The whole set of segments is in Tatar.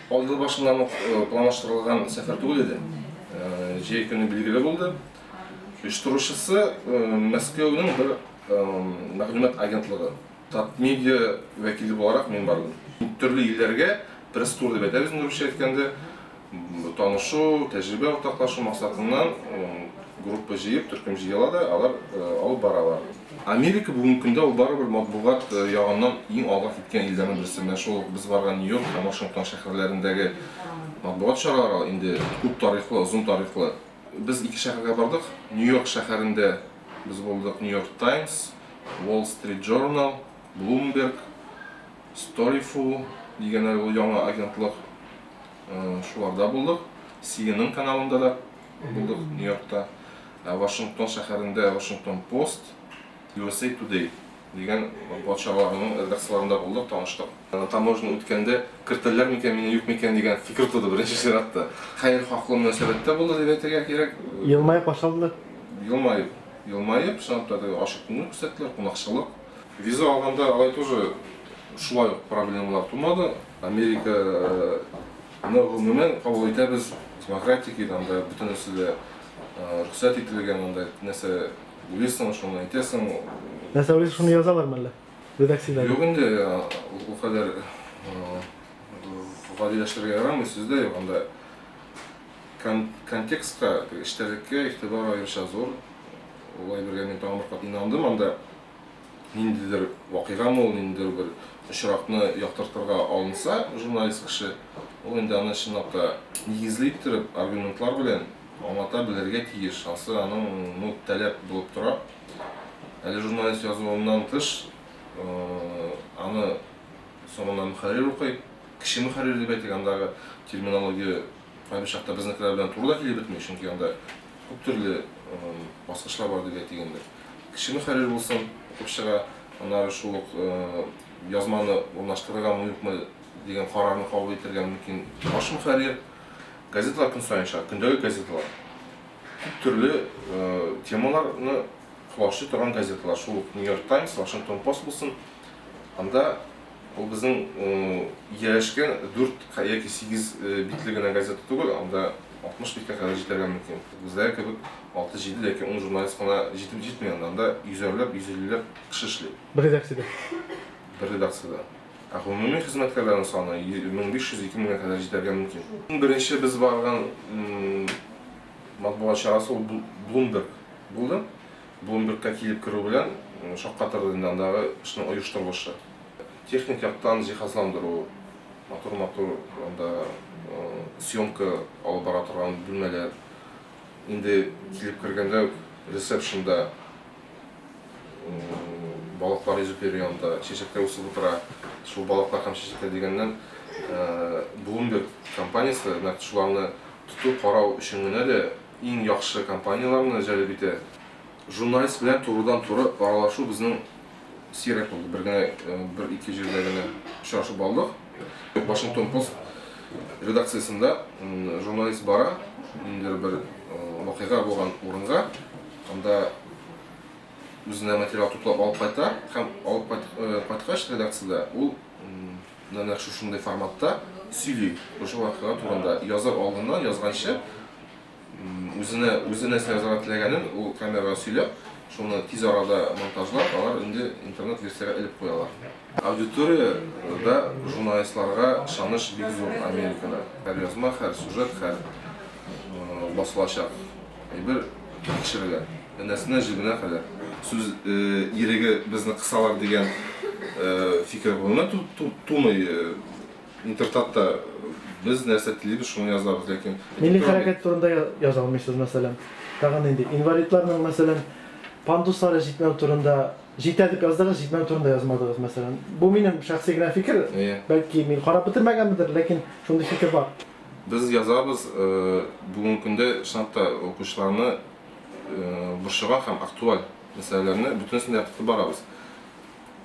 Ел башыннан планлаштырылган сәфәр түгел иде. Җәй көне билгеле булды. Оештыручысы Мәскәүнең бер мәгълүмат агентлыгы. Медиа вәкиле буларак мин бардым. Төрле илләргә пресс-тур дип әйтәбез инглизчә әйткәндә, танышу, тәҗрибә уртаклашу максатыннан группа җыеп, төркем җыела, алар алып баралар. Америка бүгенге көндә ул барыбер матбугат ягыннан иң алга киткән илләрнең берсе. Менә шул без барган Нью-Йорк һәм Вашингтон шәһәрләрендәге матбугат чаралары инде күп тарихлы, озын тарихлы. Без ике шәһәргә бардык. Нью-Йорк шәһәрендә без булдык. Нью-Йорк Таймс, Wall Street Journal, Bloomberg, Storyful дигән ул яңа агентлык. Шуларда булдык. CNN каналында да булдык Нью-Йоркта. Вашингтон шәһәрендә Washington Post, USA Today дигән матбугат чараларының редакцияларында булдык, таныштык. Таможня үткәндә кертәләр микән, мине юк микән дигән фикер туды беренче чиратта. Хәйр хаклы мөнәсәбәттә булды дип әйтергә кирәк. Елмаеп башлады. Елмаеп, шунда ачык күңел күрсәттеләр, кунакчылык. Виза алганда алай тоже шулай проблемалар тумады. Америка гомумән кабул итәбез, демократик анда бөтенесе дә рөхсәт ителгән, анда нәрсә уйлыйсың, шуны әйтәсең. Нәрсә уйлыйсың, шуны язалармы әллә? Редакцияләрдә. Юк инде, ул кадәр гадиләштерергә ярамый сүздә, юк анда контекстка, эчтәлеккә игътибар аеруча зур. Улай бергә мин тагын бер кат инандым, анда ниндидер вакыйгамы ул, ниндидер бер очракны яктыртырга алынса, журналист кеше, ул инде аны чынлап та нигезли иттереп, аргументлар белән аңлата белергә тиеш. Асы аның таләп булып тора. Әле журналист язуыннан тыш, аны соңыннан мөхәррир укый. Кеше мөхәррир дип әйтик, андагы терминология кайбер чакта безнекеләр белән туры да килеп бетмәй, чөнки анда күп төрле баскычлар бар дип әйтик инде. Кеше мөхәррир булсын, укып чыга, аннары шул ук язманы урнаштырыргамы юкмы дигән карарны кабул итәргә мөмкин. Баш мөхәррир газеталар көн саен чыга, көндәге газеталар. Күп төрле темаларны хулашлый торган газеталар, шул ук Нью-Йорк Таймс, Вашингтон Пост булсын. Анда ул безнең ияләшкән 4 яки 8 битле генә газета түгел, анда 60 биткә кадәр җитәргә мөмкин. Бездә кебек 6-7 яки 10 журналист кына җитеп җитмәй, анда 100-ләп, 150-ләп кеше эшли. Бер редакциядә. Бер редакциядә. Гомуми хезмәткәрләрнең саны 1500-2000-гә кадәр җитәргә мөмкин. Беренче без барган матбугат чарасы ул Bloomberg булды. Bloombergка килеп керү белән шаккатырды инде андагы эшнең оештырылышы. Техник яктан җиһазландыру, матур анда съемка алып бара торган бүлмәләр. Инде килеп кергәндә ресепшнда балыклар йөзеп йөри, анда чәчәкләр үсеп утыра. Шул балыклар һәм чәчәкләр дигәннән Bloomberg компаниясе шуларны тоту карау өчен генә дә иң яхшы компанияларны җәлеп итә. Журналист белән турыдан-туры аралашу безнең сирәк булды. Бер-ике җирдә генә очрашып алдык. Вашингтон Пост редакциясында журналист бара, инде бер вакыйга булган урынга, анда үзенә материал туплап алып кайта, һәм алып кайткач редакциядә ул нәнәк шушындай форматта сөйли. Ошол вакыйга турында язар алдыннан язганчы үзенә язарга теләгәнен ул камерага сөйләп, шуны тиз арада монтажлап, алар инде интернет версияга элеп куялар. Аудиторияда журналистларга ышаныч бик зур Америкада. Һәр язма, һәр сюжет, һәр басылачак әйбер тикшерелә. Нәсенә җибенә кадәр. Сүз иреге безне кысалар дигән фикер булмый тумый. Интернетта biz нәрсә телибез, шуны язабыз, ләкин милли хәрәкәт турында яза алмыйсыз, мәсәлән. Тагын инде инвалидларның, мәсәлән, пандуслары җитмәү турында, җитә дип яздыгыз, җитмәү турында язмадыгыз, мәсәлән. Бу минем шәхси генә фикер. Бәлки мин карап бетермәгәнмендер, ләкин шундый фикер бар. Biz язабыз, бүгенге көндә шунда укучыларны борчыган һәм актуаль мәсьәләләрне бөтенсен яктыртып барабыз.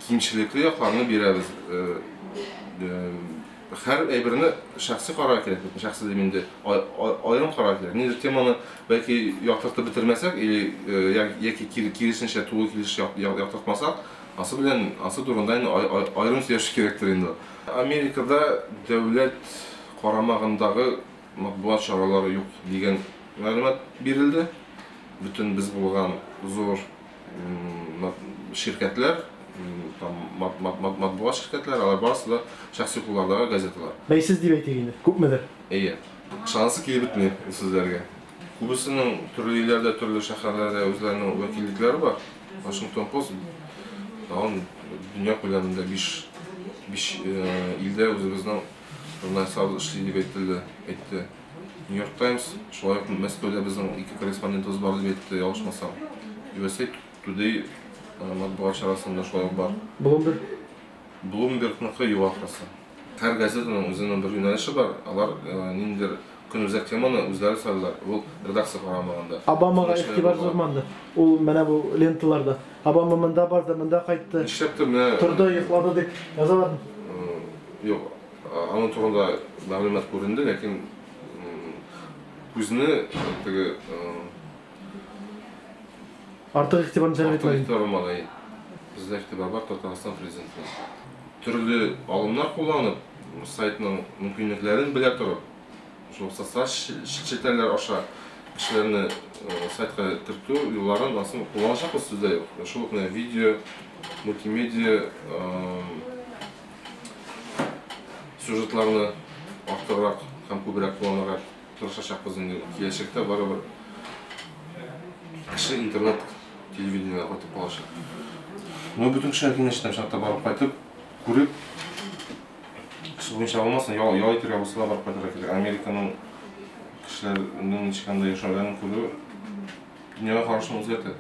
Кимчелекле якларны бирәбез. Һәр әйберне шәхси карар кирәк, шәхси димендә аерым карар кирәк. Ниндидер теманы бәлки яктыртып бетермәсәк, яки киресенчә тулы килеш яктыртмасак, асы белән асы турында аерым сөйләшү кирәктер инде. Америкада дәүләт карамагындагы матбуат чаралары юк деген мәгълүмат бирелде. Бүтүн біз булган зор şirketler, matbuat şirketler, алар барысы да шәхси куллардагы газеталар. Бәйсез дип әйтегенде, күпмедер? Ие. Шансы килеп бетми сезләргә. Күбесенең төрле илләрдә, төрле шәһәрләрдә үзләренең вәкиллекләре бар. Washington Post дөнья күләмендә 5 илдә үзебезнең журналистлар эшли дип әйтте. New York Times, шулай ук Мәскәүдә безнең 2 корреспондентыбыз бар дип әйтте, ялгышмасам. USA Today матбугат чарасында шулай ук бар. Bloomberg-ныкы юк ахрысы. Һәр газетаның үзенең бер юнәлеше бар. Алар ниндидер көнүзәк теманы үзләре сайлар. Ул редакция карамагында. Обамага игътибар зурманды. Ул менә бу ленталарда. Обама монда барды, монда кайтты. Нишләптер менә турда йоклады дип язалар. Юк, аның турында мәгълүмат күренде, ләкин күзне теге артык игътибарын җәлеп итмәгән. Бездә игътибар бар Татарстан президенты. Төрле алымнар кулланып, сайтның мөмкинлекләрен белә торып, шул социаль челтәрләр аша кешеләрне сайтка кертү юлларын асын кулланачакбыз сездә юк. Шул ук видео, мультимедиа сюжетларны артыграк һәм күбрәк кулланырга тырышачакбыз инде. Киләчәктә барыбер кеше интернет телевидениега кайтып калачак. Бүтән кешеләр киңәштән шартта барып кайтып, күреп, кеше буенча алмасын, ял итәргә булса да барып кайтырга кирәк. Американың кешеләрнең ничек анда яшәгәнен күрү дөньяга карашын үзгәртә.